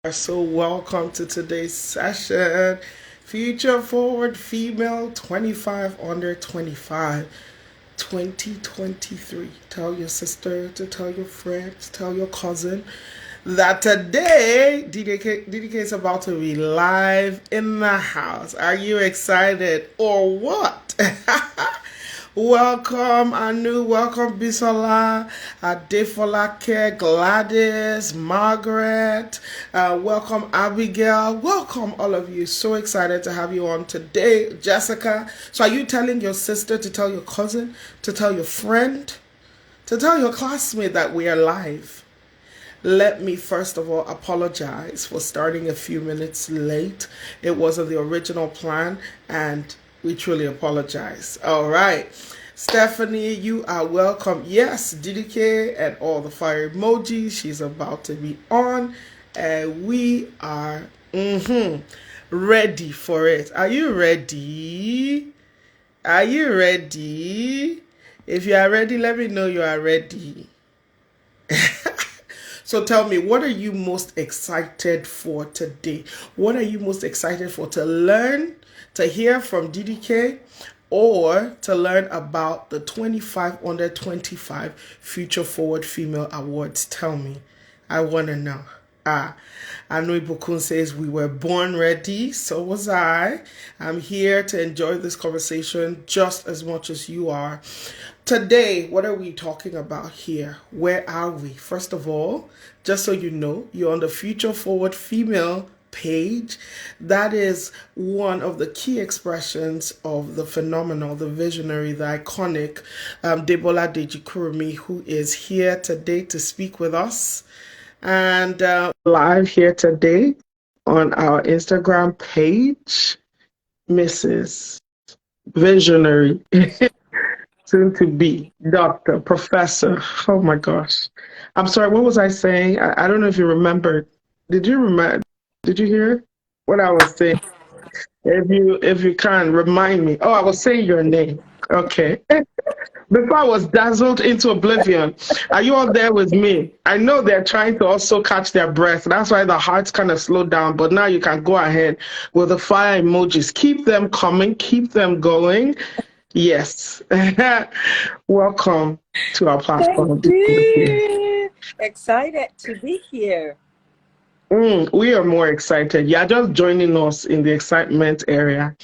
So welcome to today's session. Future Forward Female 25 under 25 2023. Tell your sister to tell your friends, tell your cousin that today DDK is about to be live in the house. Are you excited or what? Welcome Anu, welcome Bisola, Adefolake, Gladys, Margaret, welcome Abigail, welcome all of you. So excited to have you on today, Jessica. So are you telling your sister to tell your cousin, to tell your friend, to tell your classmate that we are live? Let me first of all apologize for starting a few minutes late. It wasn't the original plan, and we truly apologize. All right. Stephanie, you are welcome. Yes, DDK and all the fire emojis. She's about to be on, and we are ready for it. Are you ready? Are you ready? If you are ready, let me know you are ready. So tell me, what are you most excited for today? What are you most excited for to learn, to hear from DDK, or to learn about the 25 under 25 Future Forward Female Awards? Tell me. I want to know. Anu Ibukun says, we were born ready, so was I. I'm here to enjoy this conversation just as much as you are. Today, what are we talking about here? Where are we? First of all, just so you know, you're on the Future Forward Female page. That is one of the key expressions of the phenomenal, the visionary, the iconic Debola Deji-Kurumi, who is here today to speak with us. And live here today on our Instagram page, Mrs. Visionary, soon to be Doctor, Professor. Oh my gosh. I'm sorry, what was I saying? I don't know if you remembered. Did you remember? Did you hear what I was saying? If you can remind me. Oh, I was saying your name. Okay. Before I was dazzled into oblivion. Are you all there with me? I know they're trying to also catch their breath. That's why the hearts kind of slowed down. But now you can go ahead with the fire emojis. Keep them coming. Keep them going. Yes. Welcome to our platform. Thank you. Excited to be here. We are more excited. You're just joining us in the excitement area.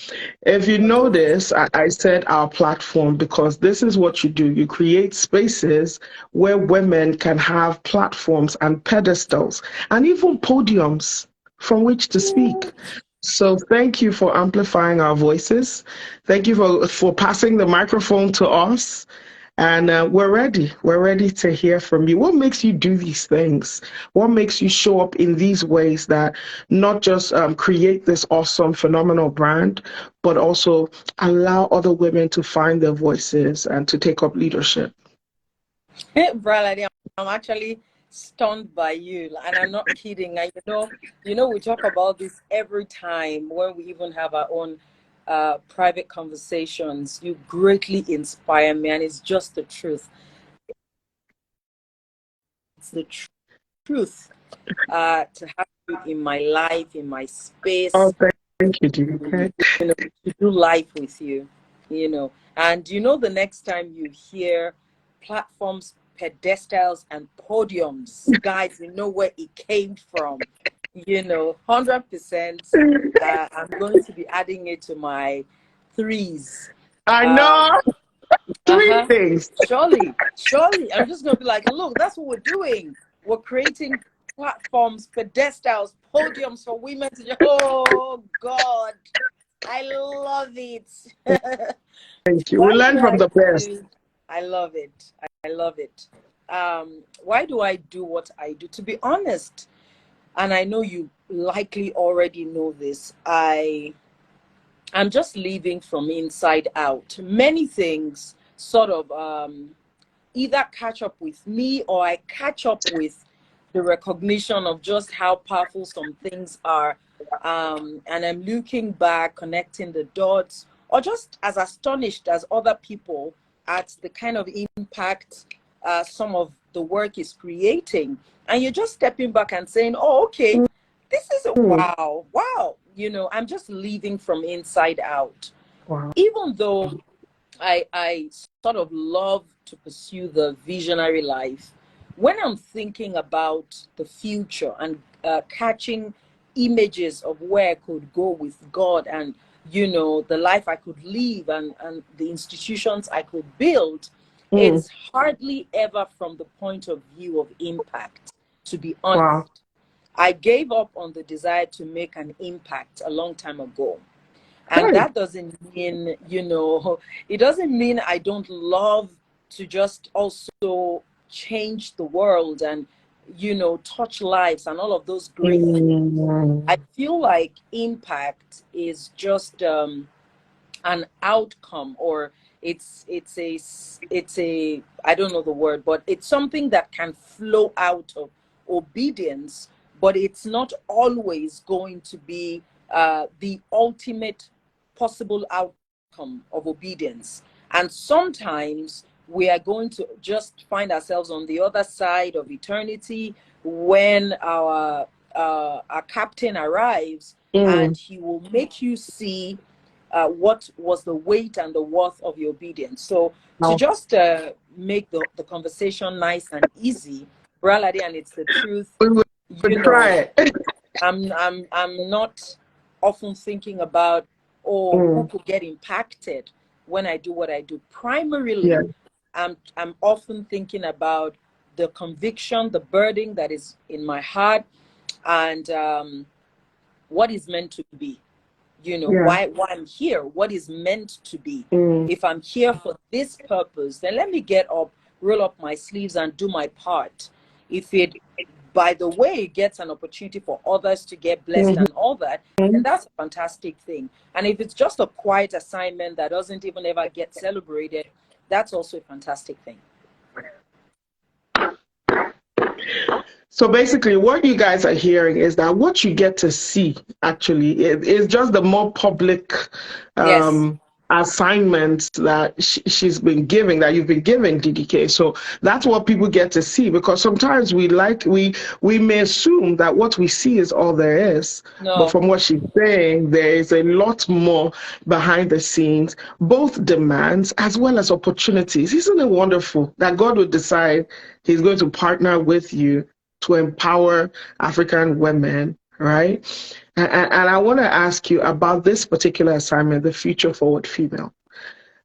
If you notice, I said our platform because this is what you do. You create spaces where women can have platforms and pedestals and even podiums from which to speak. So thank you for amplifying our voices. Thank you for passing the microphone to us. And we're ready. We're ready to hear from you. What makes you do these things? What makes you show up in these ways that not just create this awesome, phenomenal brand, but also allow other women to find their voices and to take up leadership? Brother, I'm actually stunned by you, and I'm not kidding. We talk about this every time when we even have our own private conversations. You greatly inspire me, and it's just the truth. It's the truth to have you in my life, in my space. Oh, thank you, DK. To do life with you, And the next time you hear platforms, pedestals, and podiums, guys, you know where it came from. 100%. I'm going to be adding it to my threes. I know. Three things. Surely. I'm just going to be like, look, that's what we're doing. We're creating platforms, pedestals, podiums for women to oh God, I love it. Thank you. We learn from the best. I love it. Why do I do what I do? To be honest, and I know you likely already know this, I'm just living from inside out. Many things sort of either catch up with me or I catch up with the recognition of just how powerful some things are. And I'm looking back, connecting the dots, or just as astonished as other people at the kind of impact some of the work is creating. And you're just stepping back and saying, oh, okay, Mm. wow, wow. I'm just living from inside out. Wow. Even though I sort of love to pursue the visionary life, when I'm thinking about the future and catching images of where I could go with God, and the life I could live, and the institutions I could build, Mm. it's hardly ever from the point of view of impact, to be honest. Wow. I gave up on the desire to make an impact a long time ago. And Hey. that doesn't mean, it doesn't mean I don't love to just also change the world and, touch lives and all of those great things. I Mm. feel like impact is just an outcome, or it's a I don't know the word, but it's something that can flow out of obedience, but it's not always going to be the ultimate possible outcome of obedience. And sometimes we are going to just find ourselves on the other side of eternity when our captain arrives, Mm. and he will make you see what was the weight and the worth of your obedience. So to Wow. just make the conversation nice and easy, Bralade, and it's the truth, We would you know, try it. I'm not often thinking about, oh, who Mm. could get impacted when I do what I do. Yeah. Primarily, I'm often thinking about the conviction, the burden that is in my heart, and what is meant to be. Yeah. Why I'm here, what is meant to be. Mm. If I'm here for this purpose, then let me get up, roll up my sleeves, and do my part. If it, by the way, gets an opportunity for others to get blessed Mhm. and all that, then that's a fantastic thing. And if it's just a quiet assignment that doesn't even ever get celebrated, that's also a fantastic thing. So basically, what you guys are hearing is that what you get to see actually is just the more public Yes. assignments that she's been giving, that you've been giving, DDK. So that's what people get to see, because sometimes we may assume that what we see is all there is. But No. from what she's saying, there is a lot more behind the scenes, both demands as well as opportunities. Isn't it wonderful that God would decide He's going to partner with you to empower African women, right? And I want to ask you about this particular assignment, the Future Forward Female.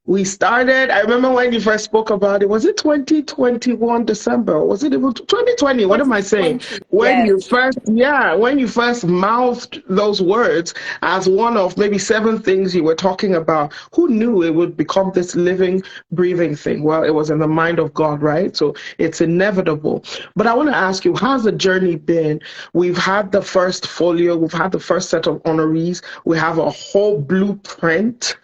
We started, I remember when you first spoke about it, was it 2021 December? Or was it even 2020? What am I saying? 2020. When Yes. you first, yeah, when you first mouthed those words as one of maybe 7 things you were talking about, who knew it would become this living, breathing thing? Well, it was in the mind of God, right? So it's inevitable. But I want to ask you, how's the journey been? We've had the first folio, we've had the first set of honorees, we have a whole blueprint.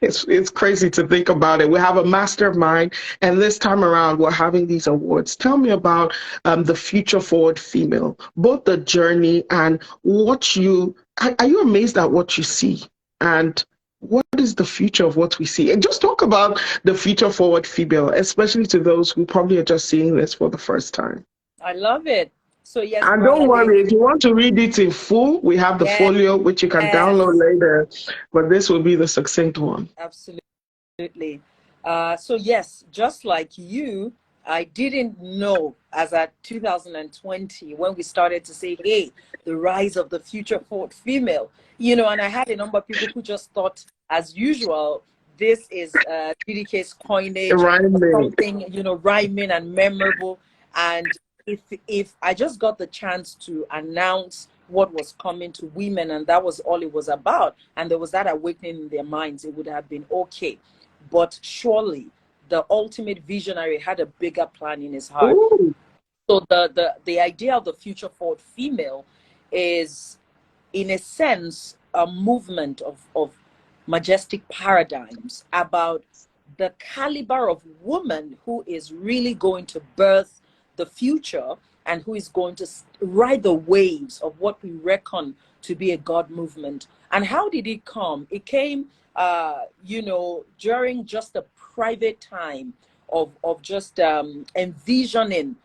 It's crazy to think about it. We have a mastermind, and this time around, we're having these awards. Tell me about the Future Forward Female, both the journey and what you are you amazed at what you see, and what is the future of what we see? And just talk about the Future Forward Female, especially to those who probably are just seeing this for the first time. I love it. So yes, And don't Bralade. worry, if you want to read it in full, we have the Yes. folio, which you can download later, but this will be the succinct one. Absolutely. So yes, just like you, I didn't know as at 2020 when we started to say, hey, the rise of the future forward female, and I had a number of people who just thought, as usual, this is DDK's coinage or Rhyming. something, rhyming and memorable. And if I just got the chance to announce what was coming to women, and that was all it was about, and there was that awakening in their minds, it would have been okay. But surely the ultimate visionary had a bigger plan in his heart. Ooh. So the idea of the future forward female is, in a sense, a movement of majestic paradigms about the caliber of woman who is really going to birth the future, and who is going to ride the waves of what we reckon to be a God movement. And how did it come? It came, during just a private time of just envisioning,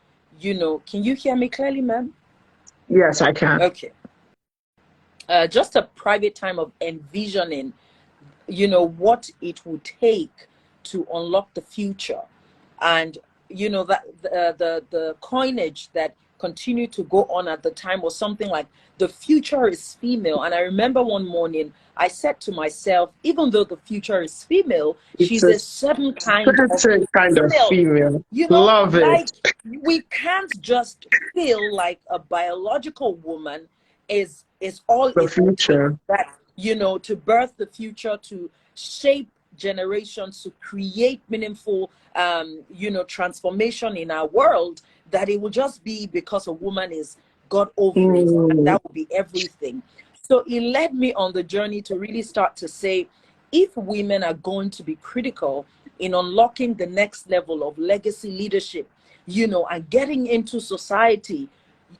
can you hear me clearly, ma'am? Yes, I can. Okay. just a private time of envisioning, you know, what it would take to unlock the future. And you know that the coinage that continued to go on at the time was something like, the future is female. And I remember one morning I said to myself, even though the future is female, It's she's a a certain kind of certain kind of female. female. You know, Love like, it. we can't just feel like a biological woman is all The it will take. future. That, you know, to birth the future, to shape generations, to create meaningful you know, transformation in our world, that it will just be because a woman is got ovaries, and Mm, that will be everything. So it led me on the journey to really start to say, if women are going to be critical in unlocking the next level of legacy leadership, you know, and getting into society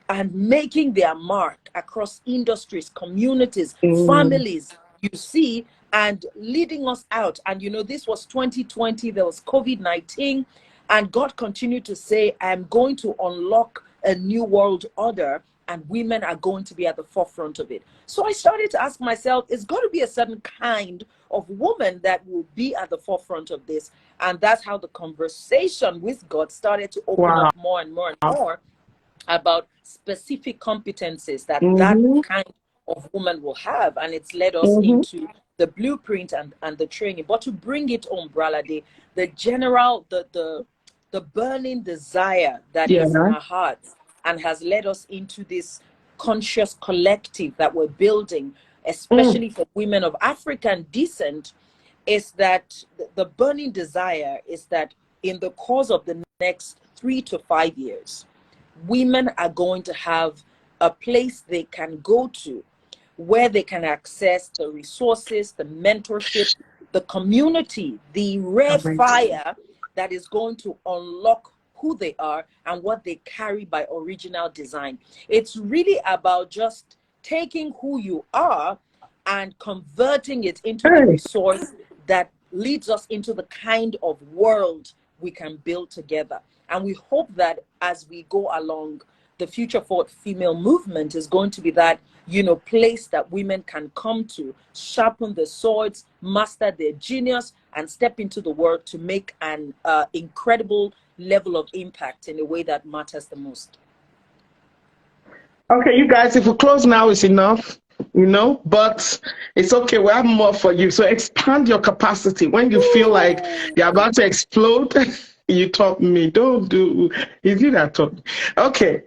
and making their mark across industries, communities, mm, families, you see, and leading us out. And you know, this was 2020, there was COVID-19, and God continued to say, I'm going to unlock a new world order, and women are going to be at the forefront of it. So I started to ask myself, it's got to be a certain kind of woman that will be at the forefront of this. And that's how the conversation with God started to open wow. up more and more and more about specific competencies that that Mm-hmm, kind of woman will have. And it's led us mm-hmm. into the blueprint and the training. But to bring it home, Bralade, the general, the burning desire that Yeah. is in our hearts and has led us into this conscious collective that we're building, Mm, especially for women of African descent, is that the burning desire is that in the course of the next 3 to 5 years, women are going to have a place they can go to where they can access the resources, the mentorship, the community, the rare amazing. fire that is going to unlock who they are and what they carry by original design. It's really about just taking who you are and converting it into the Hey, resource that leads us into the kind of world we can build together. And we hope that as we go along, the Future for Female movement is going to be that, you know, place that women can come to, sharpen the swords, master their genius, and step into the world to make an incredible level of impact in a way that matters the most. okay, you guys, if we close now, is enough, you know, but it's okay. We have more for you. So expand your capacity. When you feel like Ooh. you're about to explode, you taught me. Don't do, is you that taught me? Okay.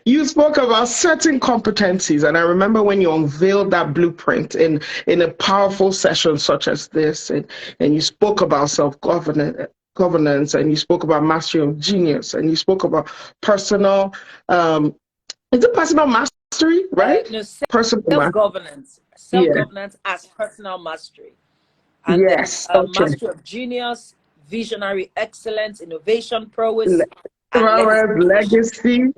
You spoke about certain competencies, and I remember when you unveiled that blueprint in a powerful session such as this, and you spoke about governance, and you spoke about mastery of genius, and you spoke about personal is it personal mastery, right? No, Personal mastery. self-governance, Yeah. self-governance as personal mastery, and then Yes. Okay. mastery of genius, visionary excellence, innovation prowess, Le- and legacy leadership. Legacy.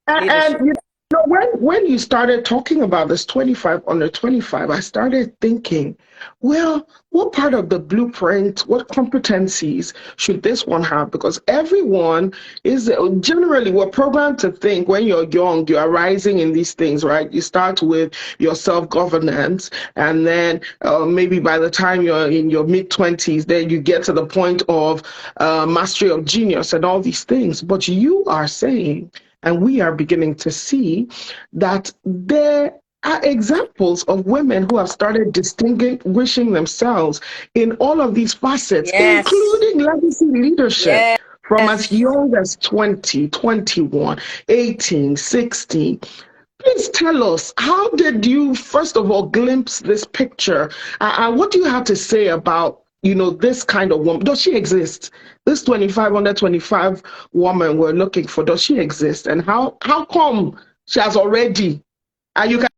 And Leadership. you know, when you started talking about this 25 under 25, I started thinking, well, what part of the blueprint, what competencies should this one have? Because everyone is generally, we're programmed to think when you're young, you are rising in these things, right? You start with your self-governance, and then maybe by the time you're in your mid-20s, then you get to the point of mastery of genius and all these things. But you are saying, and we are beginning to see that there are examples of women who have started distinguishing themselves in all of these facets, Yes. including legacy leadership Yes. from as young as 20, 21, 18, 16. Please tell us, how did you, first of all, glimpse this picture? And what do you have to say about, you know, this kind of woman? Does she exist? This 25 under 25 woman we're looking for, does she exist? And how come she has already, and you can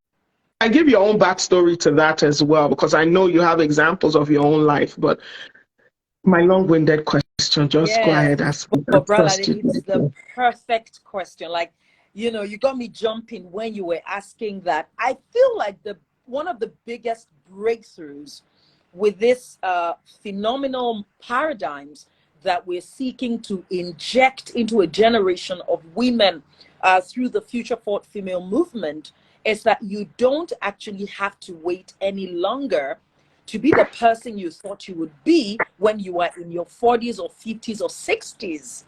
give your own backstory to that as well, because I know you have examples of your own life, but my long-winded question, just go Yes. ahead, ask me. I But brother, trust you. it's the perfect question. Like, you know, you got me jumping when you were asking that. I feel like the one of the biggest breakthroughs with this phenomenal paradigms that we're seeking to inject into a generation of women through the Future Forward Female movement is that you don't actually have to wait any longer to be the person you thought you would be when you were in your 40s or 50s or 60s.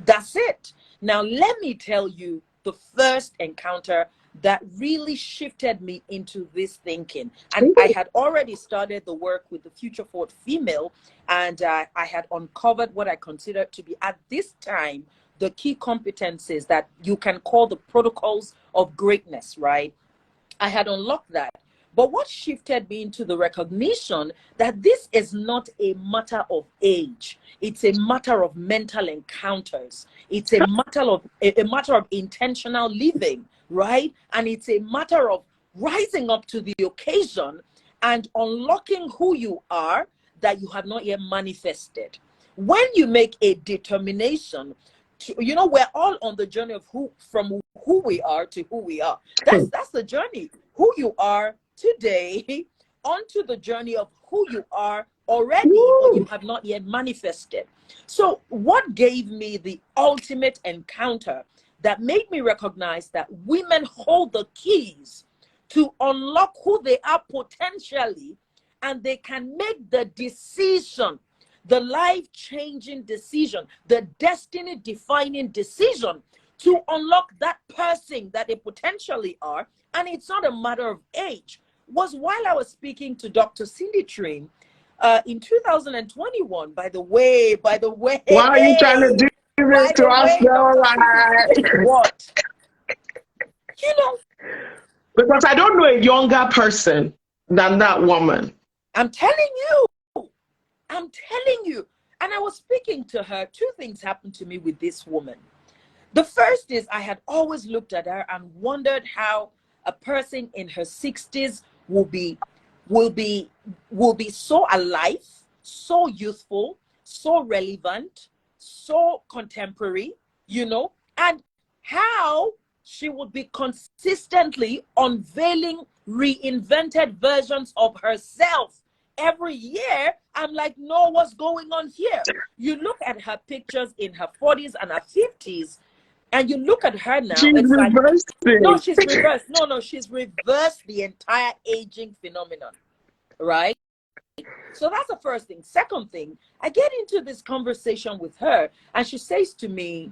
That's it. Now, let me tell you the first encounter that really shifted me into this thinking. And I had already started the work with the Future Forward Female, and I had uncovered what I considered to be, at this time, the key competencies that you can call the protocols of greatness, right? I had unlocked that. But what shifted me into the recognition that this is not a matter of age. It's a matter of mental encounters. It's a matter of intentional living, right? And it's a matter of rising up to the occasion and unlocking who you are that you have not yet manifested. When you make a determination to, we're all on the journey of from who we are to who we are. That's the journey. Who you are today onto the journey of who you are already, but you have not yet manifested. So what gave me the ultimate encounter that made me recognize that women hold the keys to unlock who they are potentially, and they can make the decision, the life-changing decision, the destiny-defining decision to unlock that person that they potentially are. And it's not a matter of age. Was while I was speaking to Dr. Cindy Trim in 2021, by the way. Why are you trying to do this to us, though? What? Because I don't know a younger person than that woman. I'm telling you. And I was speaking to her. Two things happened to me with this woman. The first is I had always looked at her and wondered how a person in her 60s will be so alive, so youthful, so relevant, so contemporary, and how she would be consistently unveiling reinvented versions of herself every year. I'm like, no, what's going on here? You look at her pictures in her 40s and her 50s, and you look at her now, she's it's reversed like, no, she's reversed. No, she's reversed the entire aging phenomenon, right? So that's the first thing. Second thing, I get into this conversation with her, and she says to me,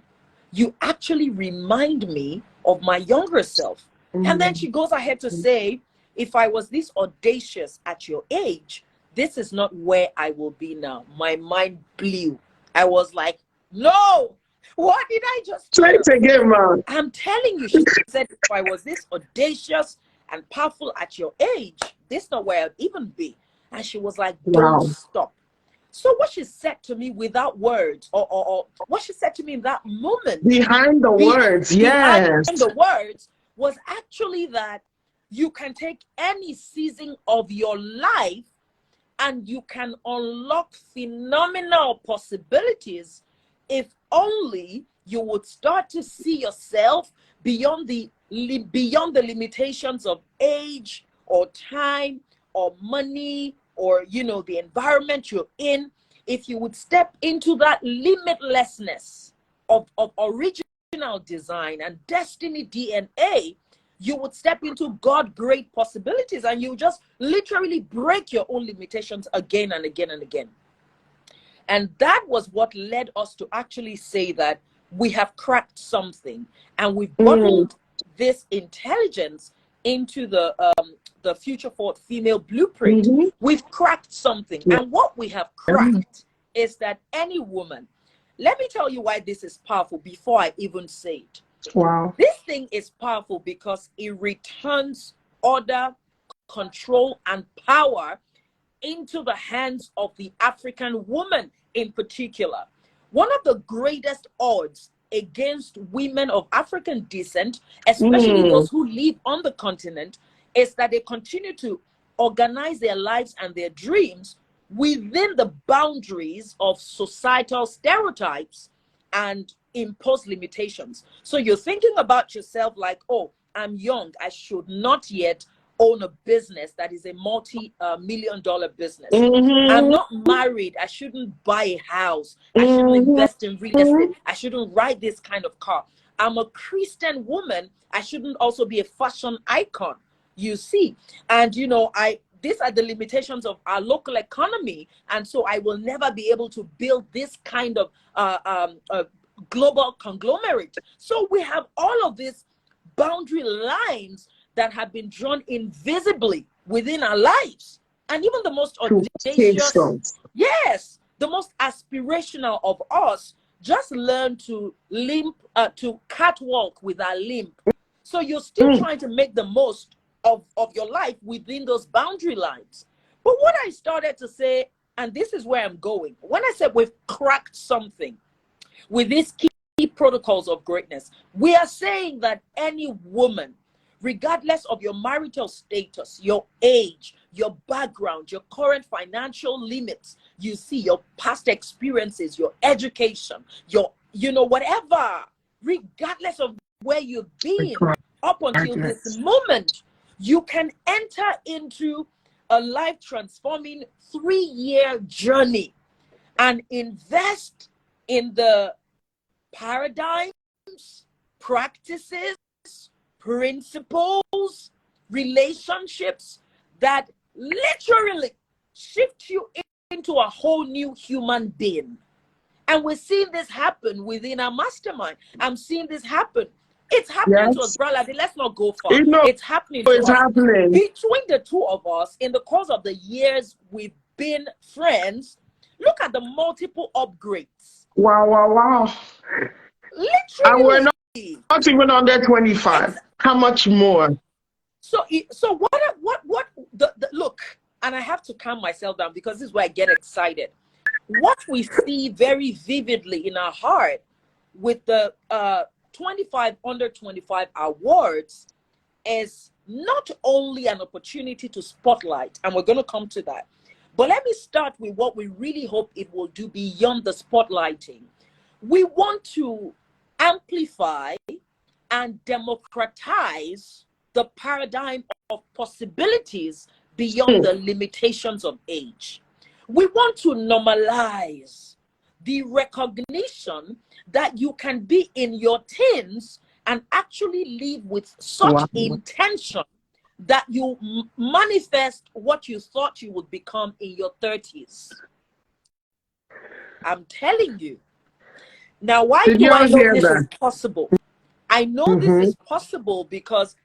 you actually remind me of my younger self. And then she goes ahead to say, if I was this audacious at your age, this is not where I will be now. My mind blew. I was like, no. What did I just say it again, man? I'm telling you, she said, if I was this audacious and powerful at your age, this is not where I'd even be. And she was like, don't stop. So what she said to me without words, or what she said to me in that moment, behind the words, yes, behind the words, was actually that you can take any season of your life and you can unlock phenomenal possibilities if only you would start to see yourself beyond the limitations of age or time or money or the environment you're in. If you would step into that limitlessness of original design and destiny DNA, you would step into God great possibilities, and you just literally break your own limitations again and again and again. And that was what led us to actually say that we have cracked something, and we've bottled this intelligence into the Future Forward Female Blueprint. We've cracked something. And what we have cracked is that any woman, let me tell you why this is powerful before I even say it. Wow. This thing is powerful because it returns order, control, and power into the hands of the African woman in particular. One of the greatest odds against women of African descent, especially those who live on the continent, is that they continue to organize their lives and their dreams within the boundaries of societal stereotypes and imposed limitations. So you're thinking about yourself like, oh, I'm young, I should not yet own a business that is a multi-million-dollar business. I'm not married, I shouldn't buy a house, I shouldn't invest in real estate, I shouldn't ride this kind of car. I'm a Christian woman, I shouldn't also be a fashion icon, you see. And, you know, these are the limitations of our local economy. And so I will never be able to build this kind of global conglomerate. So we have all of these boundary lines that have been drawn invisibly within our lives. And even the most audacious, yes, the most aspirational of us just learn to limp, to catwalk with our limp. So you're still trying to make the most of your life within those boundary lines. But what I started to say, and this is where I'm going, when I said we've cracked something with these key protocols of greatness, we are saying that any woman, regardless of your marital status, your age, your background, your current financial limits, you see, your past experiences, your education, your, you know, whatever, regardless of where you've been up until this moment, you can enter into a life transforming 3-year journey and invest in the paradigms, practices, principles, relationships that literally shift you into a whole new human being. And we're seeing this happen within our mastermind. I'm seeing this happen. It's happening to us, brother. Let's not go far. It's happening to us. Between the two of us, in the course of the years we've been friends, look at the multiple upgrades. Wow. Literally. And we're not even under 25. How much more? So what look, and I have to calm myself down because this is where I get excited. What we see very vividly in our heart with the 25 under 25 awards is not only an opportunity to spotlight, and we're going to come to that, but let me start with what we really hope it will do beyond the spotlighting. We want to amplify and democratize the paradigm of possibilities beyond the limitations of age. We want to normalize the recognition that you can be in your teens and actually live with such intention that you manifest what you thought you would become in your 30s. I'm telling you. Now, why do I know this is possible? I know this is possible because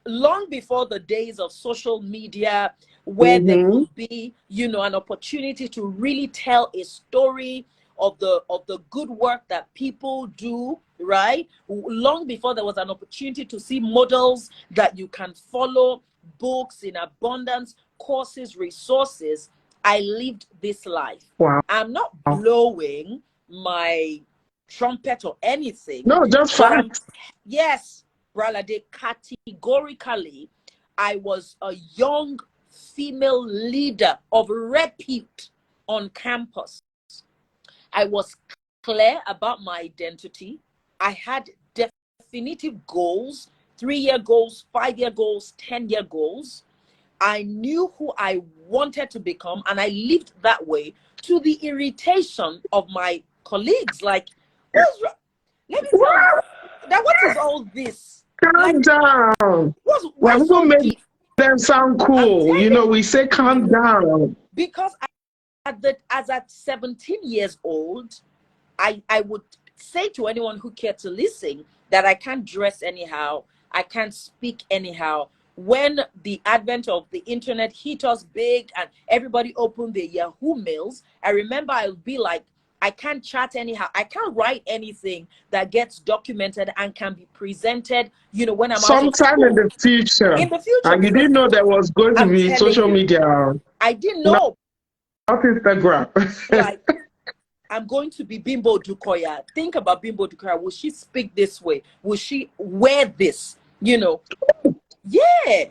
long before the days of social media, where there could be, you know, an opportunity to really tell a story of the good work that people do, right? Long before there was an opportunity to see models that you can follow, books in abundance, courses, resources, I lived this life. I'm not blowing my trumpet or anything. No, just facts. Yes, Bralade, categorically, I was a young female leader of repute on campus. I was clear about my identity. I had definitive goals, 3-year goals, 5-year goals, 10-year goals. I knew who I wanted to become, and I lived that way to the irritation of my colleagues. Like, let me tell you, now what is all this? Calm down. What's so deep? Them sound cool. You know, we say calm down. Because as at 17 years old, I would say to anyone who cared to listen that I can't dress anyhow. I can't speak anyhow. When the advent of the internet hit us big and everybody opened their Yahoo mails, I remember I would be like, I can't chat anyhow. I can't write anything that gets documented and can be presented, you know, when I'm sometime in the future. In the future. And you didn't know there was going to be social media. I didn't know. Not Instagram. Like, I'm going to be Bimbo Dukoya. Think about Bimbo Dukoya. Will she speak this way? Will she wear this? You know? Yeah.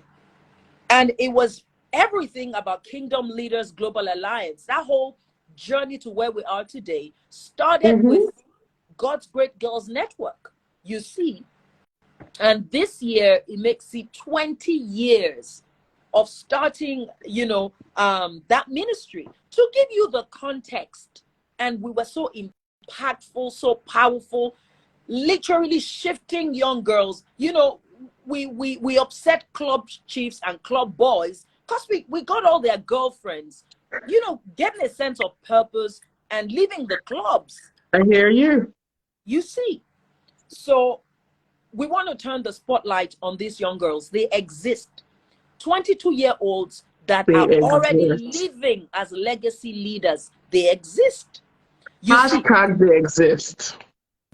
And it was everything about Kingdom Leaders Global Alliance. That whole journey to where we are today started with God's Great Girls Network, you see. And this year, it makes it 20 years of starting, you know, that ministry. To give you the context, and we were so impactful, so powerful. literally shifting young girls. You know, we upset club chiefs and club boys because we got all their girlfriends, you know, getting a sense of purpose and leaving the clubs. I hear you. You see. So we want to turn the spotlight on these young girls. They exist. 22-year-olds that They are already exist. living as legacy leaders. They exist. You see, Hashtag they exist.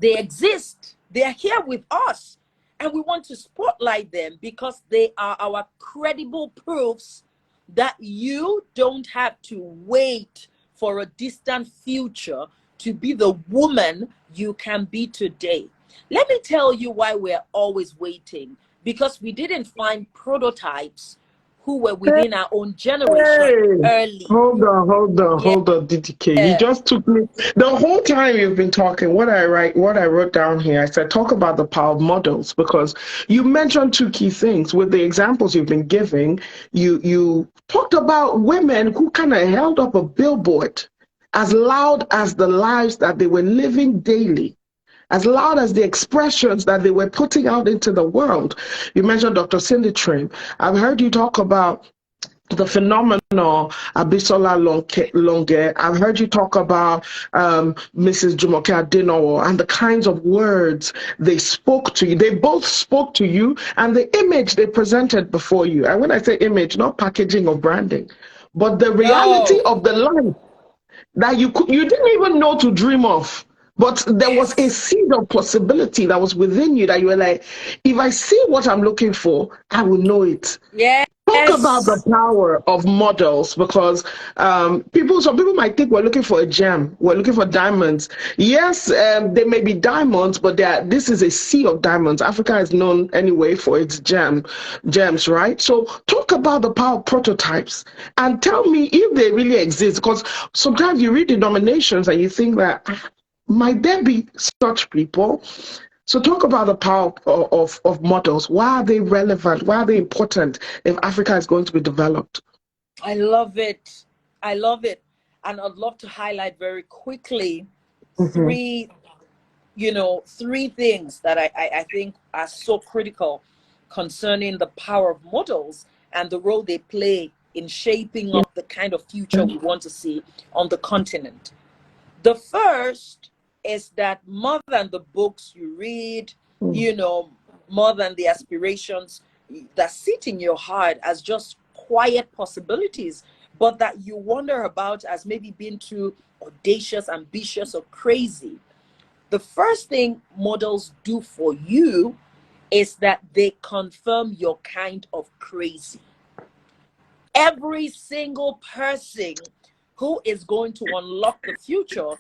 they exist. They are here with us. And we want to spotlight them because they are our credible proofs that you don't have to wait for a distant future to be the woman you can be today. Let me tell you why we're always waiting. Because we didn't find prototypes who were within our own generation Hey, early. Yeah. hold on, DTK. You just took me the whole time you've been talking. What I wrote down here, I said talk about the power of models, because you mentioned two key things with the examples you've been giving. You talked about women who kind of held up a billboard as loud as the lives that they were living daily, as loud as the expressions that they were putting out into the world. You mentioned Dr. Cindy Trim. I've heard you talk about the phenomenal Abisola Longe. I've heard you talk about Mrs. Jumoke Adinowo and the kinds of words they spoke to you. They both spoke to you and the image they presented before you. And when I say image, not packaging or branding, but the reality No. of the life that you didn't even know to dream of. But there was a Yes. seed of possibility that was within you that you were like, if I see what I'm looking for, I will know it. Yes. Talk about the power of models, because some people might think we're looking for a gem, we're looking for diamonds. Yes, they may be diamonds, but this is a sea of diamonds. Africa is known anyway for its gems, right? So talk about the power of prototypes and tell me if they really exist, because sometimes you read the nominations and you think that might there be such people? So talk about the power of models. Why are they relevant? Why are they important if Africa is going to be developed? I love it. I love it. And I'd love to highlight very quickly Mm-hmm. three, three things that I think are so critical concerning the power of models and the role they play in shaping up the kind of future we want to see on the continent. The first is that more than the books you read, more than the aspirations that sit in your heart as just quiet possibilities, but that you wonder about as maybe being too audacious, ambitious, or crazy. The first thing models do for you is that they confirm your kind of crazy. Every single person who is going to unlock the future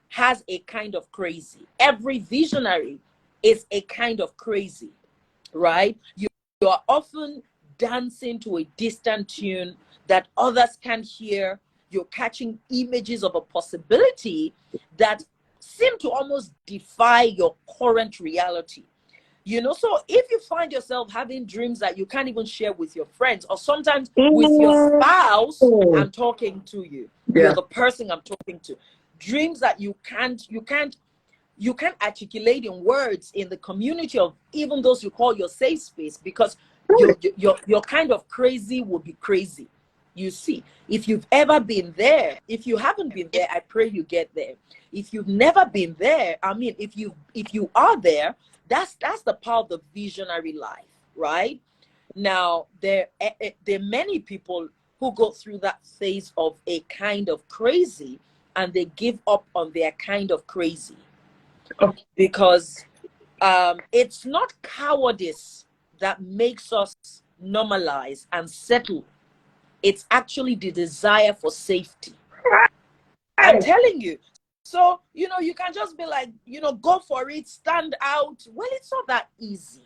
has a kind of crazy. Every visionary is a kind of crazy, right? You are often dancing to a distant tune that others can't hear. You're catching images of a possibility that seem to almost defy your current reality. So if you find yourself having dreams that you can't even share with your friends, or sometimes with your spouse, I'm talking to you. You're Yeah. the person I'm talking to. Dreams that you can't articulate in words in the community of even those you call your safe space, because your kind of crazy will be crazy. You see, if you've ever been there, if you haven't been there, I pray you get there. If you've never been there, I mean, if you are there, that's the power of the visionary life, right? Now, there are many people who go through that phase of a kind of crazy and they give up on their kind of crazy, because it's not cowardice that makes us normalize and settle. It's actually the desire for safety. I'm telling you. So, you can just be like, go for it, stand out. Well, it's not that easy.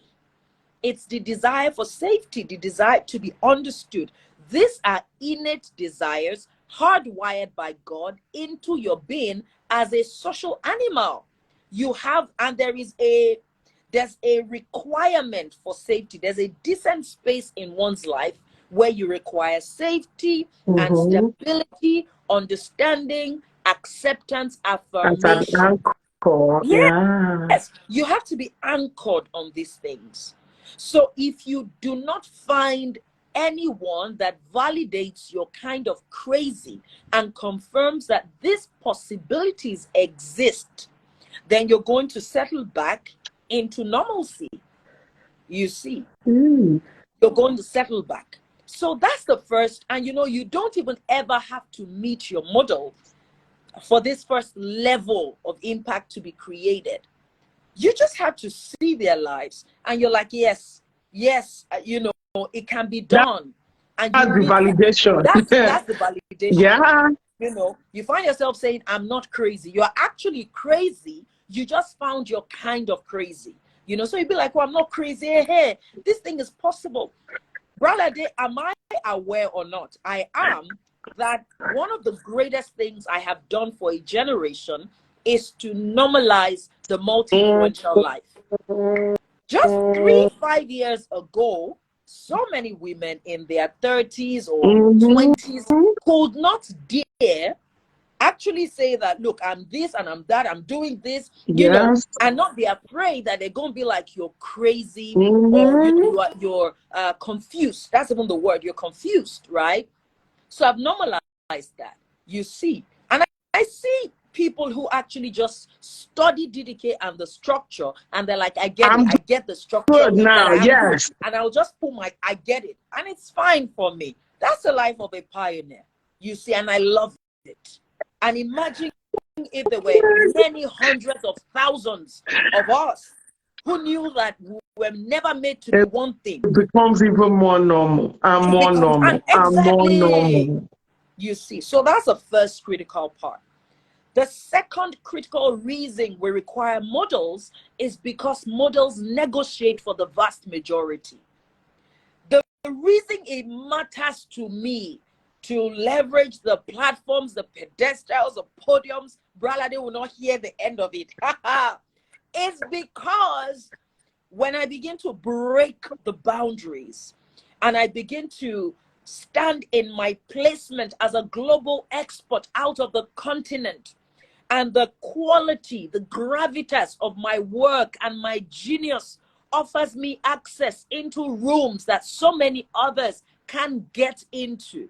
It's the desire for safety, the desire to be understood. These are innate desires hardwired by God into your being as a social animal. And there's a requirement for safety. There's a decent space in one's life where you require safety and stability, understanding, acceptance, affirmation. Cool. Yeah. Yes, you have to be anchored on these things. So if you do not find anyone that validates your kind of crazy and confirms that these possibilities exist, then you're going to settle back into normalcy. You see, you're going to settle back. So that's the first. And you don't even ever have to meet your model for this first level of impact to be created. You just have to see their lives and you're like, yes, it can be done. And that's the validation. That's the validation. Yeah. You find yourself saying, I'm not crazy. You're actually crazy. You just found your kind of crazy. So you'd be like, well, I'm not crazy. Hey, this thing is possible. Bralade, am I aware or not? I am. That one of the greatest things I have done for a generation is to normalize the multi-influential life. Just 3-5 years ago, so many women in their 30s or 20s could not dare actually say that, look, I'm this and I'm that, I'm doing this, and not be afraid that they're going to be like, you're crazy or you're confused. That's even the word, you're confused, right? So I've normalized that, you see. And I see people who actually just study DDK and the structure, and they're like, I get the structure. Good now, yes. And I'll just put I get it. And it's fine for me. That's the life of a pioneer, you see, and I love it. And imagine if there were many hundreds of thousands of us who knew that we were never made to be one thing. It becomes even more normal and more normal and more normal. You see, so that's the first critical part. The second critical reason we require models is because models negotiate for the vast majority. The reason it matters to me to leverage the platforms, the pedestals, the podiums, Bralade will not hear the end of it. It's because when I begin to break the boundaries and I begin to stand in my placement as a global expert out of the continent, and the quality, the gravitas of my work and my genius offers me access into rooms that so many others can't get into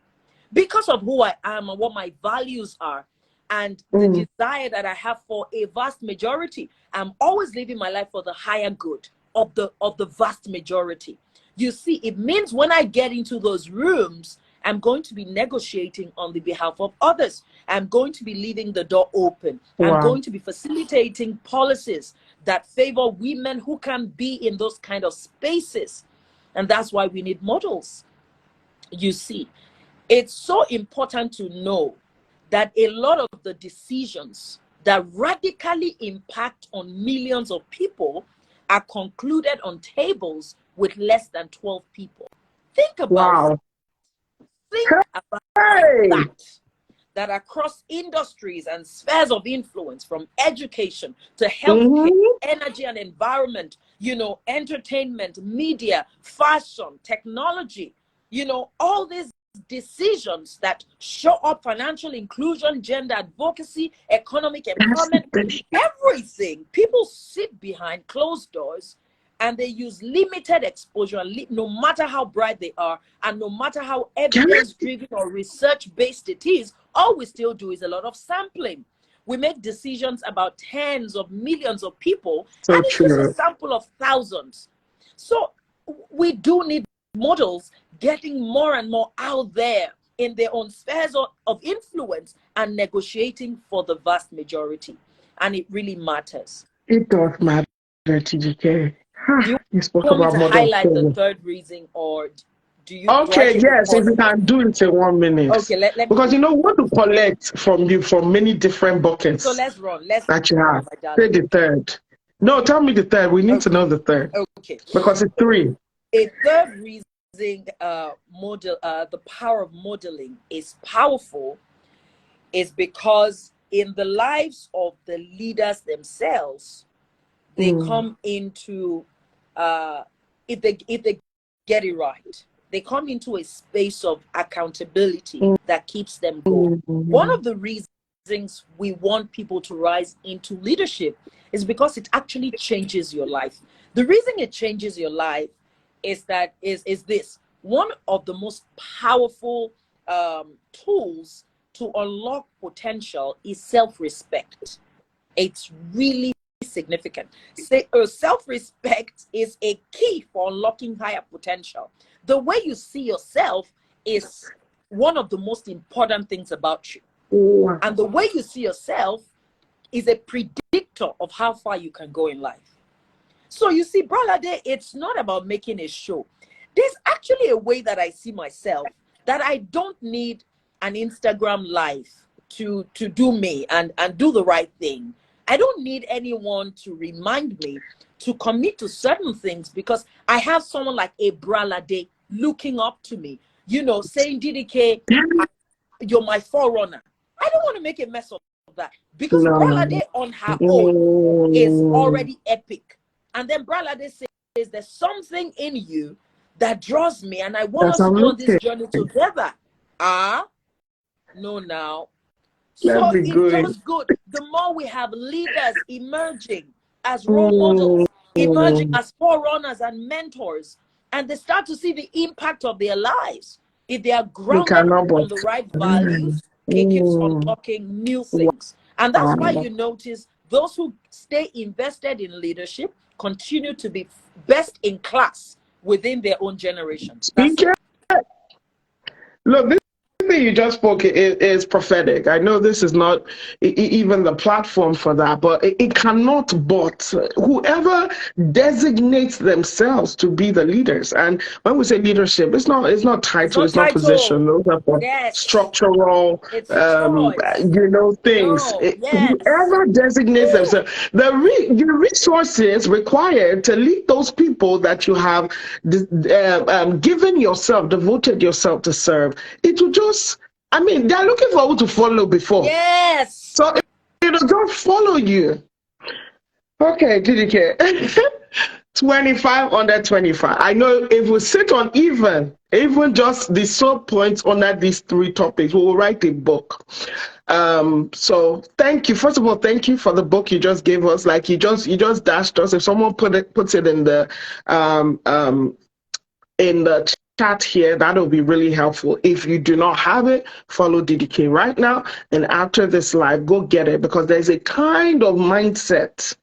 because of who I am and what my values are and the desire that I have for a vast majority. I'm always living my life for the higher good of the vast majority. You see, it means when I get into those rooms, I'm going to be negotiating on the behalf of others. I'm going to be leaving the door open. Wow. I'm going to be facilitating policies that favor women who can be in those kind of spaces. And that's why we need models. You see, it's so important to know that a lot of the decisions that radically impact on millions of people are concluded on tables with less than 12 people. Think about that. Think about that across industries and spheres of influence, from education to healthcare, energy and environment, entertainment, media, fashion, technology, all these decisions that show up: financial inclusion, gender advocacy, economic empowerment, everything. People sit behind closed doors and they use limited exposure, no matter how bright they are, and no matter how evidence-driven or research-based it is, all we still do is a lot of sampling. We make decisions about tens of millions of people, and it's just a sample of thousands. So we do need models getting more and more out there in their own spheres of influence and negotiating for the vast majority. And it really matters. It does matter, TGK. You spoke about to highlight the third reason, or do you? Okay, yes, if you can do it in 1 minute. Okay, let because we want to collect from you from many different buckets. So let's run. That you have. Say the third. No, tell me the third. We need to know the third. Okay. Because it's 3. A third reason the power of modeling is powerful is because in the lives of the leaders themselves, they come into if they get it right, they come into a space of accountability that keeps them going. One of the reasons reasons we want people to rise into leadership is because it actually changes your life. The reason it changes your life is that is this: one of the most powerful tools to unlock potential is self-respect. It's really significant. Self-respect is a key for unlocking higher potential. The way you see yourself is one of the most important things about you. And the way you see yourself is a predictor of how far you can go in life. So you see, Bralade, it's not about making a show. There's actually a way that I see myself that I don't need an Instagram live to do me and do the right thing. I don't need anyone to remind me to commit to certain things because I have someone like a Bralade looking up to me, saying, DDK, you're my forerunner. I don't want to make a mess of that because Bralade on her own is already epic. And then Bralade says, there's something in you that draws me and I want us to go on this journey together. No, now. So it does good. The more we have leaders emerging as role models, emerging as forerunners and mentors, and they start to see the impact of their lives. If they are grounded on the right values, it keeps unlocking new things. And that's why you notice those who stay invested in leadership continue to be best in class within their own generation. Look, this thing you just spoke is prophetic. I know this is not even the platform for that, but it cannot but whoever designates themselves to be the leaders. And when we say leadership, it's not title, it's not position. Those are for structural, things. Whoever designates themselves, the resources required to lead those people that you have given yourself, devoted yourself to serve, it will just, they're looking for who to follow before. Yes. So it'll just follow you. Okay, DDK. 25 under 25. I know if we sit on even just the sub points under these three topics, we will write a book. So thank you. First of all, thank you for the book you just gave us. Like you just dashed us. If someone puts it in the chat here, that'll be really helpful. If you do not have it, follow DDK right now, and after this live, go get it, because there's a kind of mindset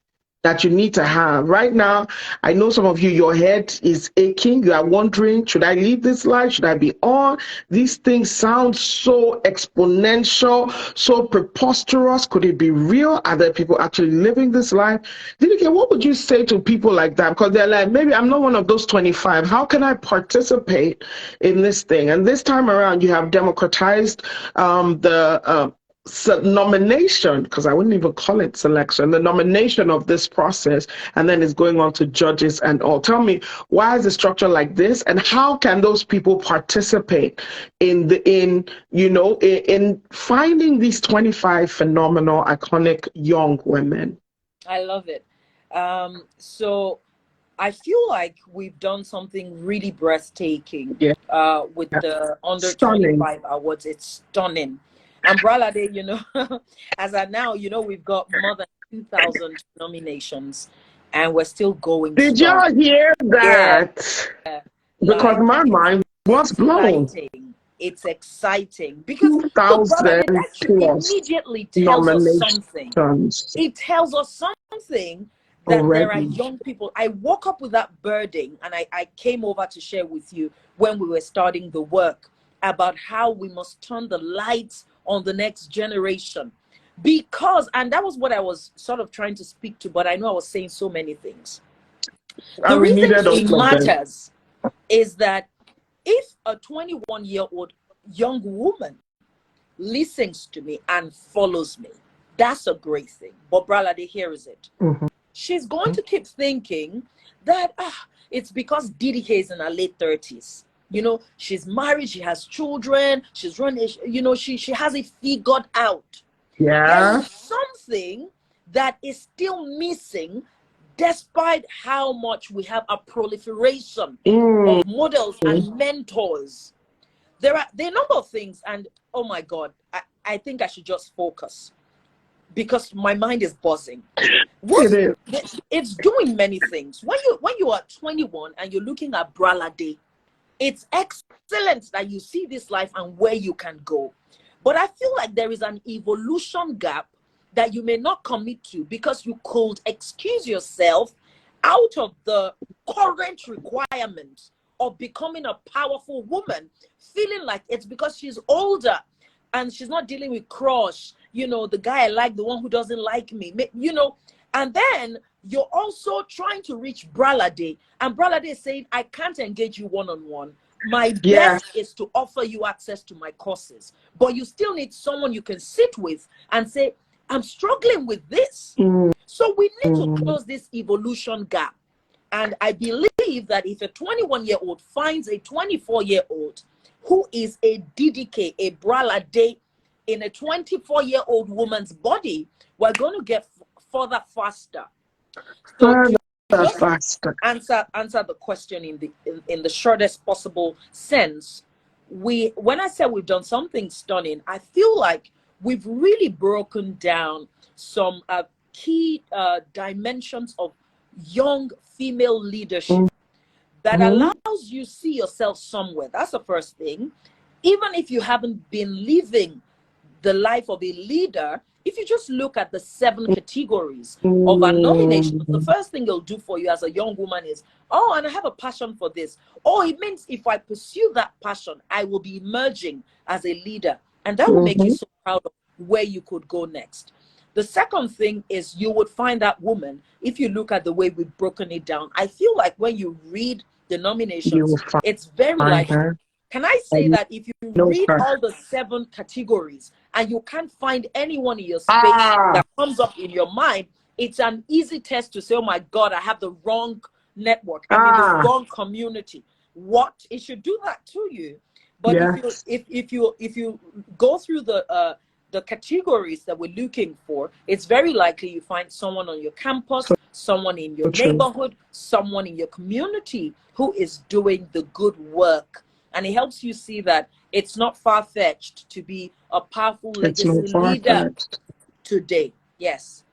that you need to have right now. I know some of you, your head is aching. You are wondering, should I leave this life? Should I be on? These things sound so exponential, so preposterous. Could it be real? Are there people actually living this life? DDK, what would you say to people like that? Because they're like, maybe I'm not one of those 25. How can I participate in this thing? And this time around, you have democratized the nomination, because I wouldn't even call it selection, the nomination of this process, and then it's going on to judges and all. Tell me, why is the structure like this, and how can those people participate in finding these 25 phenomenal, iconic young women? I love it. So I feel like we've done something really breathtaking with the Under 25 Awards. It's stunning. And Bralade, as of now, we've got more than 2,000 nominations, and we're still going. Did y'all hear that? Yeah. Because my mind was blown. It's exciting because Bralade actually immediately tells us something. It tells us something that there are young people. I woke up with that burden, and I came over to share with you when we were starting the work about how we must turn the lights on the next generation, and that was what I was sort of trying to speak to, but I know I was saying so many things. The reason it matters is that if a 21-year-old young woman listens to me and follows me, that's a great thing. But Bralade, here is it. She's going to keep thinking that it's because DDK is in her late 30s. She's married, she has children, she's running, she has it figured out. Yeah. There's something that is still missing, despite how much we have a proliferation of models and mentors. There are a number of things, and oh my God, I think I should just focus because my mind is buzzing. It is. It's doing many things. When you are 21 and you're looking at Bralade, it's excellent that you see this life and where you can go. But I feel like there is an evolution gap that you may not commit to because you could excuse yourself out of the current requirement of becoming a powerful woman, feeling like it's because she's older and she's not dealing with crush, the guy I like, the one who doesn't like me, and then you're also trying to reach Bralade, and Bralade is saying, I can't engage you one-on-one. My best is to offer you access to my courses, but you still need someone you can sit with and say, I'm struggling with this. So we need to close this evolution gap. And I believe that if a 21-year-old finds a 24-year-old who is a DDK, a Bralade in a 24-year-old woman's body, we're going to get further faster. So faster. Answer the question in the shortest possible sense. When I say we've done something stunning, I feel like we've really broken down some key dimensions of young female leadership that allows you see yourself somewhere. That's the first thing. Even if you haven't been living the life of a leader, if you just look at the 7 categories of a nomination, the first thing it'll do for you as a young woman is, oh, and I have a passion for this. Oh, it means if I pursue that passion, I will be emerging as a leader. And that will make you so proud of where you could go next. The second thing is you would find that woman, if you look at the way we've broken it down, I feel like when you read the nominations, it's very likely. Can I say that if you read all the 7 categories and you can't find anyone in your space that comes up in your mind, it's an easy test to say, oh my God, I have the wrong network. I'm in the wrong community. What? It should do that to you. But if you go through the categories that we're looking for, it's very likely you find someone on your campus, someone in your neighborhood, someone in your community who is doing the good work. And it helps you see that it's not far-fetched to be a powerful legacy leader today. Yes.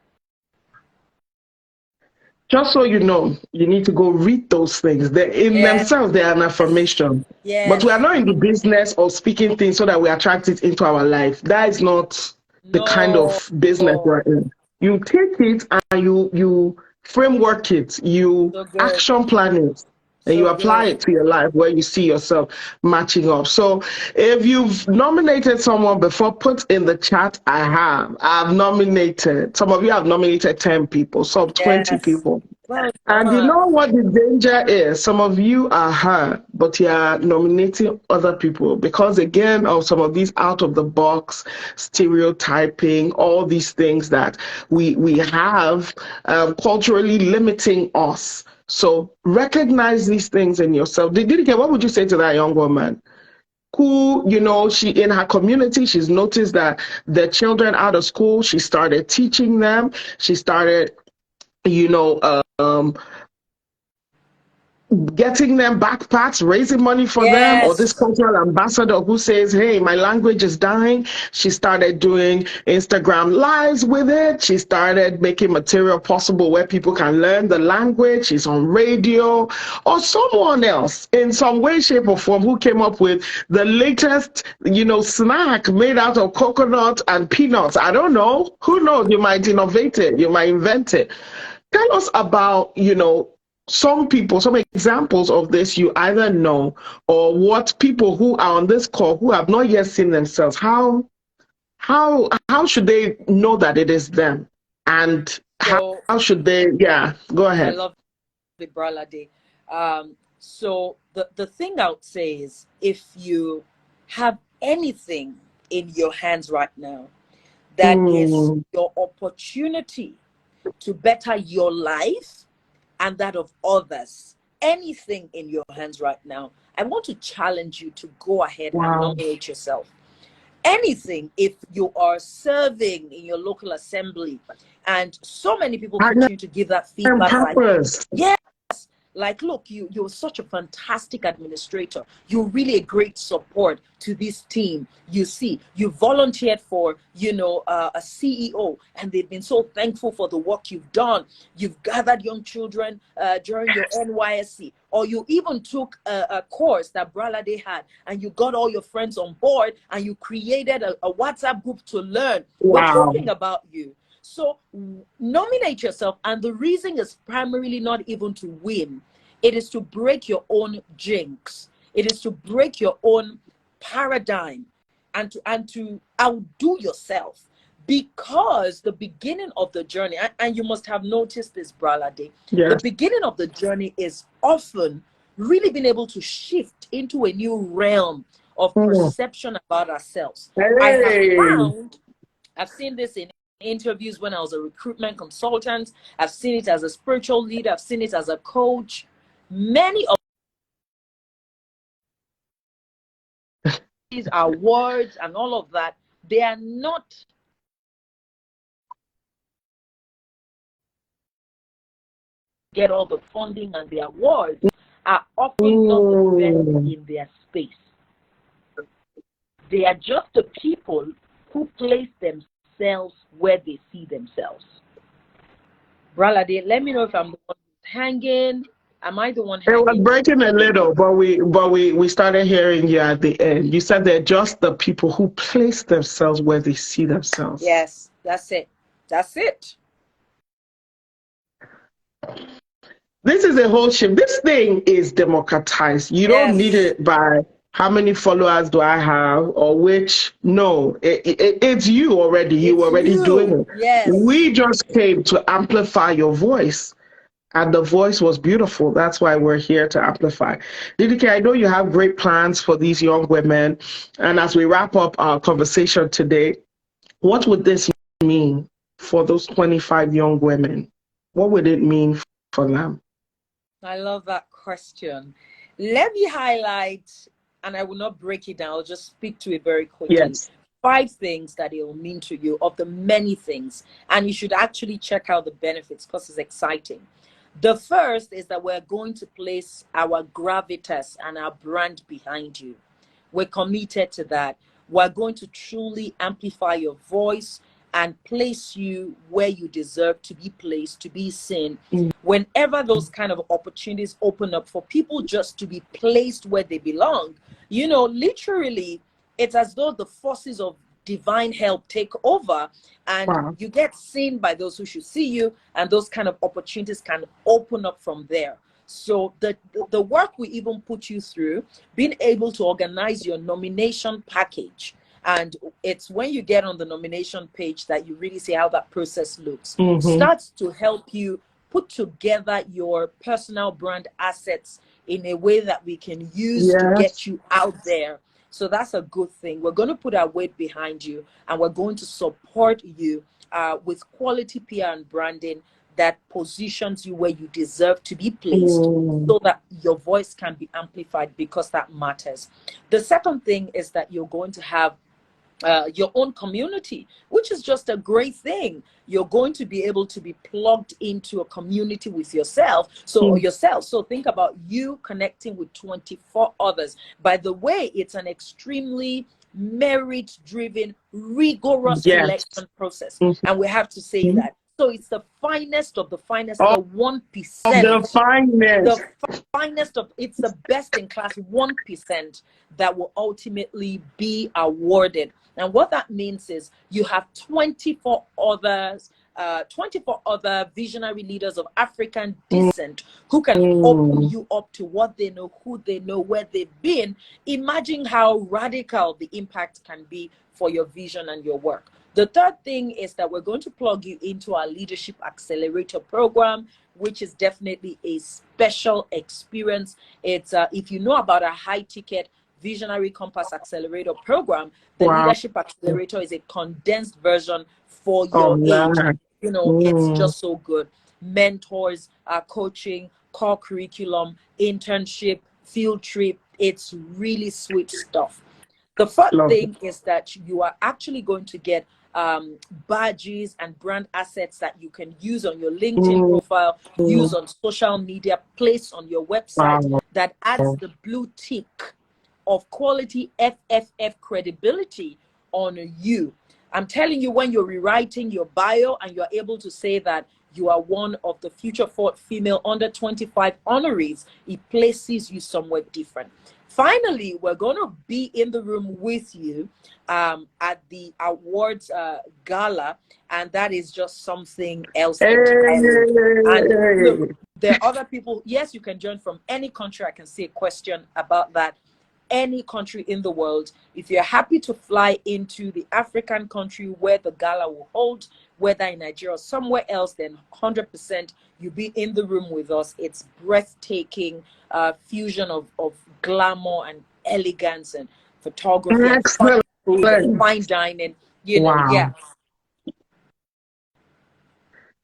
Just so you know, you need to go read those things. In themselves, they are an affirmation. But we are not in the business of speaking things so that we attract it into our life. That is not the kind of business we're in. You take it and you framework it, you action plan it, and you apply it to your life where you see yourself matching up. So if you've nominated someone before, put in the chat, I've nominated. Some of you have nominated 10 people, some 20 people. And you know what the danger is? Some of you are her, but you are nominating other people because, again, of some of these out-of-the-box stereotyping, all these things that we have culturally limiting us. So recognize these things in yourself. What would you say to that young woman who, she in her community, she's noticed that the children out of school, she started teaching them. She started, getting them backpacks, raising money for them, or this cultural ambassador who says, hey, my language is dying. She started doing Instagram lives with it. She started making material possible where people can learn the language. She's on radio, or someone else in some way, shape, or form who came up with the latest, snack made out of coconut and peanuts. I don't know. Who knows? You might innovate it. You might invent it. Tell us about, some people, some examples of this you either know, or what people who are on this call who have not yet seen themselves, how should they know that it is them? And how should they, go ahead. I love the Bralade. So the thing I would say is, if you have anything in your hands right now that is your opportunity to better your life and that of others, anything in your hands right now, I want to challenge you to go ahead and nominate yourself. Anything, if you are serving in your local assembly, and so many people continue to give that feedback, like, yes, Like, look, you're such a fantastic administrator. You're really a great support to this team. You see, you volunteered for, a CEO, and they've been so thankful for the work you've done. You've gathered young children during your NYSC, or you even took a course that Bralade had, and you got all your friends on board, and you created a WhatsApp group to learn. We're Wow. talking about you. So nominate yourself, and the reason is primarily not even to win. It is to break your own jinx. It is to break your own paradigm, and to outdo yourself. Because the beginning of the journey, and you must have noticed this, Bralade, Yes. the beginning of the journey is often really being able to shift into a new realm of perception about ourselves. Hey. I've seen this in interviews when I was a recruitment consultant. I've seen it as a spiritual leader. I've seen it as a coach. Many of these awards and all of that, they are not get all the funding, and the awards are often not the best in their space. They are just the people who place themselves where they see themselves. Bralade, let me know if I'm the one who's hanging. Am I the one hanging? It was breaking a little, but we started hearing you at the end. You said they're just the people who place themselves where they see themselves. Yes, that's it. That's it. This is a whole shift. This thing is democratized. You don't need it by how many followers do I have or which. No, it's you already. You already doing it. Yes. We just came to amplify your voice. And the voice was beautiful. That's why we're here to amplify. DDK, I know you have great plans for these young women. And as we wrap up our conversation today, what would this mean for those 25 young women? What would it mean for them? I love that question. Let me highlight, and I will not break it down. I'll just speak to it very quickly. Yes. 5 things that it will mean to you, of the many things. And you should actually check out the benefits because it's exciting. The first is that we're going to place our gravitas and our brand behind you. We're committed to that. We're going to truly amplify your voice and place you where you deserve to be placed, to be seen. Whenever those kind of opportunities open up for people just to be placed where they belong, literally, it's as though the forces of divine help take over, and you get seen by those who should see you, and those kind of opportunities can open up from there. So the work we even put you through, being able to organize your nomination package, and it's when you get on the nomination page that you really see how that process looks, starts to help you put together your personal brand assets in a way that we can use to get you out there. So that's a good thing. We're going to put our weight behind you, and we're going to support you with quality PR and branding that positions you where you deserve to be placed, so that your voice can be amplified, because that matters. The second thing is that you're going to have your own community, which is just a great thing. You're going to be able to be plugged into a community with yourself. So think about you connecting with 24 others. By the way, it's an extremely merit-driven, rigorous selection process. And we have to say that. So it's the finest of the finest, the 1%. The finest. The finest of, it's the best in class 1% that will ultimately be awarded. And what that means is you have 24 other visionary leaders of African descent who can open you up to what they know, who they know, where they've been. Imagine how radical the impact can be for your vision and your work. The third thing is that we're going to plug you into our Leadership Accelerator program, which is definitely a special experience. It's if you know about a high-ticket Visionary Compass Accelerator program, the Leadership Accelerator is a condensed version for your age. It's just so good. Mentors, coaching, core curriculum, internship, field trip. It's really sweet stuff. The fourth thing is that you are actually going to get badges and brand assets that you can use on your LinkedIn profile, use on social media, place on your website, that adds the blue tick of quality FFF credibility on you. I'm telling you, when you're rewriting your bio and you're able to say that you are one of the Future Fort Female Under 25 honorees, it places you somewhere different. Finally, we're going to be in the room with you at the awards gala, and that is just something else entirely. And look, there are other people. Yes, you can join from any country. I can see a question about that. Any country in the world. If you're happy to fly into the African country where the gala will hold, whether in Nigeria or somewhere else, then 100% you'll be in the room with us. It's breathtaking fusion of glamour and elegance and photography and fun food and fine dining. You know, yeah.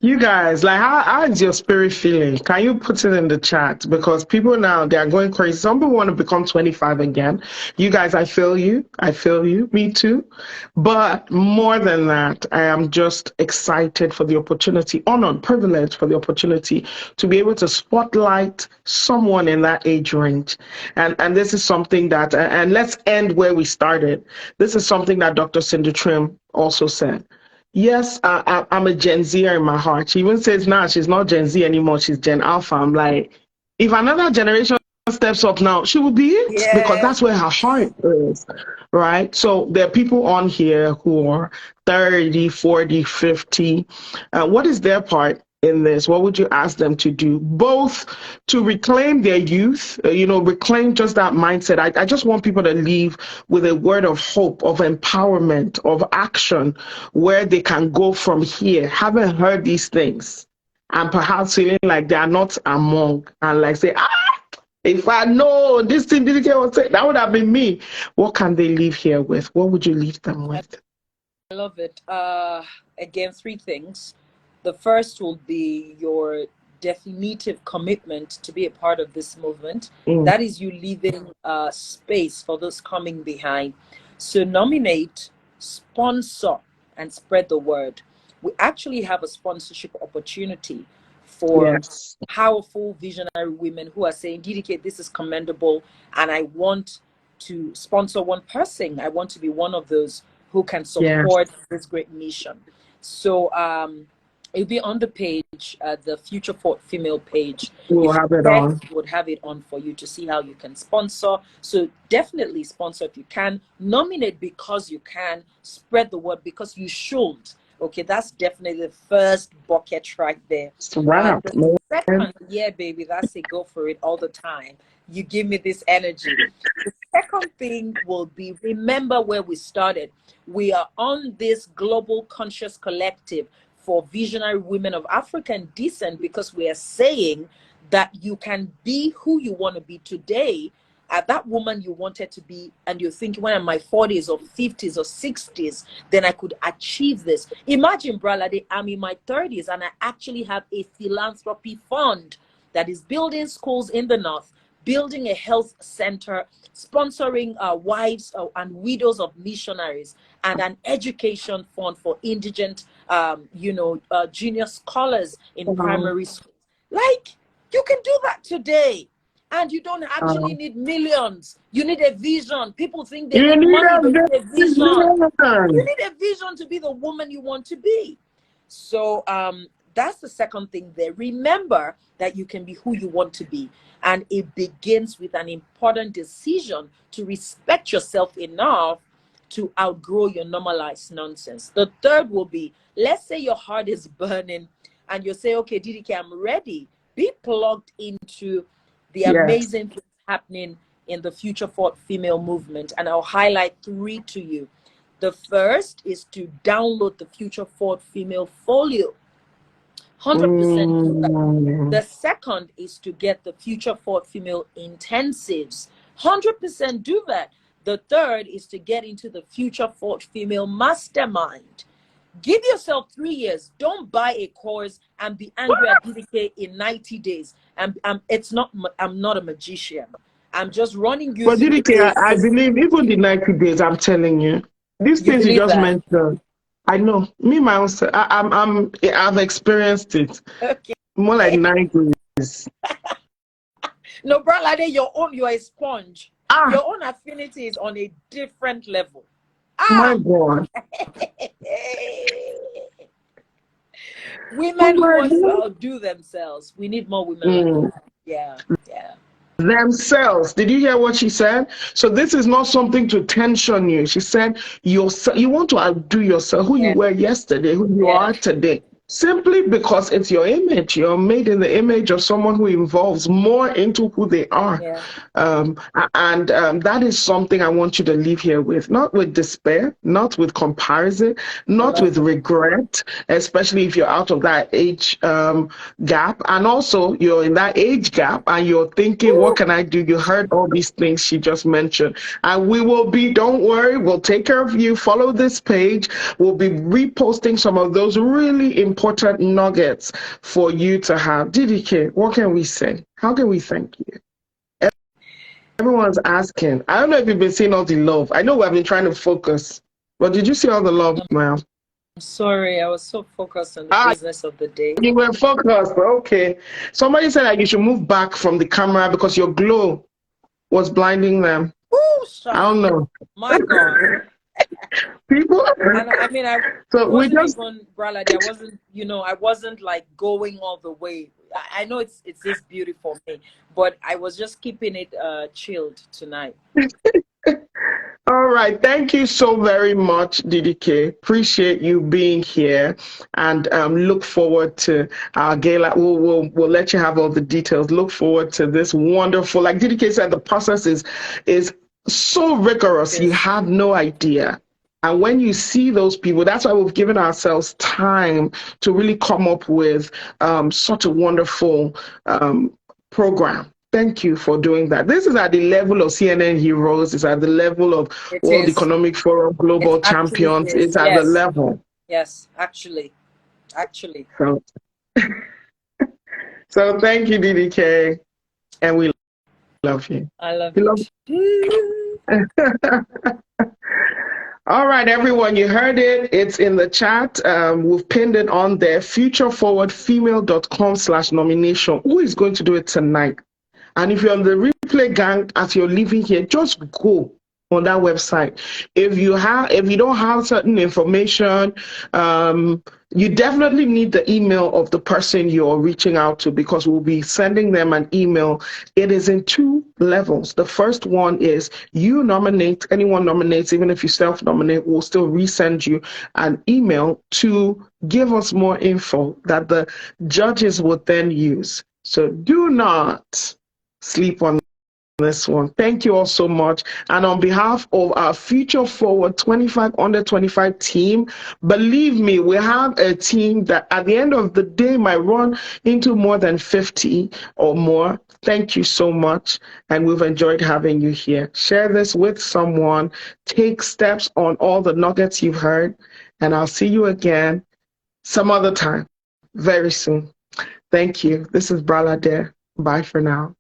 You guys, like, how is your spirit feeling? Can you put it in the chat? Because people now, they are going crazy. Some people want to become 25 again. You guys, I feel you. I feel you. Me too. But more than that, I am just excited for the opportunity, honored, privileged for the opportunity to be able to spotlight someone in that age range. And this is something that, and let's end where we started. This is something that Dr. Cindy Trim also said. Yes, I'm a Gen Zer in my heart. She even says now she's not Gen Z anymore. She's Gen Alpha. I'm like, if another generation steps up now, she will be it, because that's where her heart is, right? So there are people on here who are 30, 40, 50. What is their part in this? What would you ask them to do? Both to reclaim their youth, reclaim just that mindset. I just want people to leave with a word of hope, of empowerment, of action, where they can go from here, having heard these things, and perhaps feeling like they are not among, and like say, if I know this thing didn't get what that would have been me. What can they leave here with? What would you leave them with? I love it. Again, 3 things. The first will be your definitive commitment to be a part of this movement. That is you leaving space for those coming behind. So nominate, sponsor, and spread the word. We actually have a sponsorship opportunity for powerful visionary women who are saying, DDK, this is commendable, and I want to sponsor one person. I want to be one of those who can support this great mission. So it'll be on the page, the Future Fort Female page. We'll have it on. Would have it on for you to see how you can sponsor. So definitely sponsor if you can. Nominate because you can. Spread the word because you should. Okay, that's definitely the first bucket right there. The second, yeah, baby, that's it. Go for it all the time. You give me this energy. The second thing will be, remember where we started. We are on this global conscious collective for visionary women of African descent, because we are saying that you can be who you want to be today, that woman you wanted to be, and you're thinking, when I'm in my 40s or 50s or 60s, then I could achieve this. Imagine, Bralade, I'm in my 30s and I actually have a philanthropy fund that is building schools in the north, building a health center, sponsoring wives and widows of missionaries, and an education fund for indigent, junior scholars in primary schools. Like, you can do that today. And you don't actually need millions. You need a vision. People think they need money, but you need a vision. You need a vision to be the woman you want to be. So that's the second thing there. Remember that you can be who you want to be. And it begins with an important decision to respect yourself enough to outgrow your normalized nonsense. The third will be, let's say your heart is burning and you say, okay, DDK, I'm ready. Be plugged into the amazing things happening in the Future Fort Female movement. And I'll highlight 3 to you. The first is to download the Future Fort Female Folio. 100% do that. The second is to get the Future Fort Female Intensives. 100% do that. The third is to get into the Future Fort Female Mastermind. Give yourself 3 years. Don't buy a course and be angry at DDK in 90 days. I'm not a magician. I'm just running you. But DDK, I believe even the 90 days, I'm telling you, these things you just mentioned, I know. Me, my own self, I've experienced it. Okay. More like 90s. No, Bralade, you're a sponge. Ah, Your own affinity is on a different level. my Ah, God. Oh women who my want to God. outdo themselves. We need more women like Mm. that. Yeah, yeah. Themselves. Did you hear what she said? So this is not something to tension you. She said you want to outdo yourself, who you Yeah, were yesterday, who you yeah, are today. Simply because it's your image. You're made in the image of someone who evolves more into who they are. yeah. And that is something I want you to leave here with, not with despair, not with comparison, I not love with it. regret, especially if you're out of that age gap. And also, you're in that age gap and you're thinking, what Woo! can I do? You heard all these things she just mentioned. And we will be, don't worry, we'll take care of you. Follow this page. We'll be reposting some of those really important nuggets for you to have. DDK, what can we say? How can we thank you? Everyone's asking. I don't know if you've been seeing all the love. I know we have been trying to focus, but did you see all the love, Mel? I'm sorry, I was so focused on the Ah, business of the day. you were focused. Okay. Somebody said that you should move back from the camera because your glow was blinding them. Woo, I Sha. don't know. My God. People. And I mean, I So we wasn't just. even Bralade. I wasn't like going all the way. I know it's this beauty for me, but I was just keeping it chilled tonight. All right. Thank you so very much, DDK. Appreciate you being here, and look forward to our gala. We'll let you have all the details. Look forward to this wonderful. Like DDK said, the process is so rigorous. You Yes. have no idea. And when you see those people, that's why we've given ourselves time to really come up with such a wonderful program. Thank you for doing that. This is at the level of CNN heroes. It's at the level of It World is. Economic Forum It global actually champions. is. It's at the Yes. level. Yes. Actually. So, so thank you, DDK, and we love you. I love We you love. too. All right, everyone, you heard it. It's in the chat. We've pinned it on there. Futureforwardfemale.com/nomination. Who is going to do it tonight? And if you're on the replay gang as you're leaving here, just go on that website. If you don't have certain information, you definitely need the email of the person you're reaching out to, because we'll be sending them an email. It is in 2 levels. The first one is you nominate, anyone nominates, even if you self-nominate, we'll still resend you an email to give us more info that the judges would then use. So do not sleep on this one. Thank you all so much. And on behalf of our Future Forward 25 under 25 team, believe me, we have a team that at the end of the day might run into more than 50 or more. Thank you so much. And we've enjoyed having you here. Share this with someone. Take steps on all the nuggets you've heard. And I'll see you again some other time, very soon. Thank you. This is Bralade. Bye for now.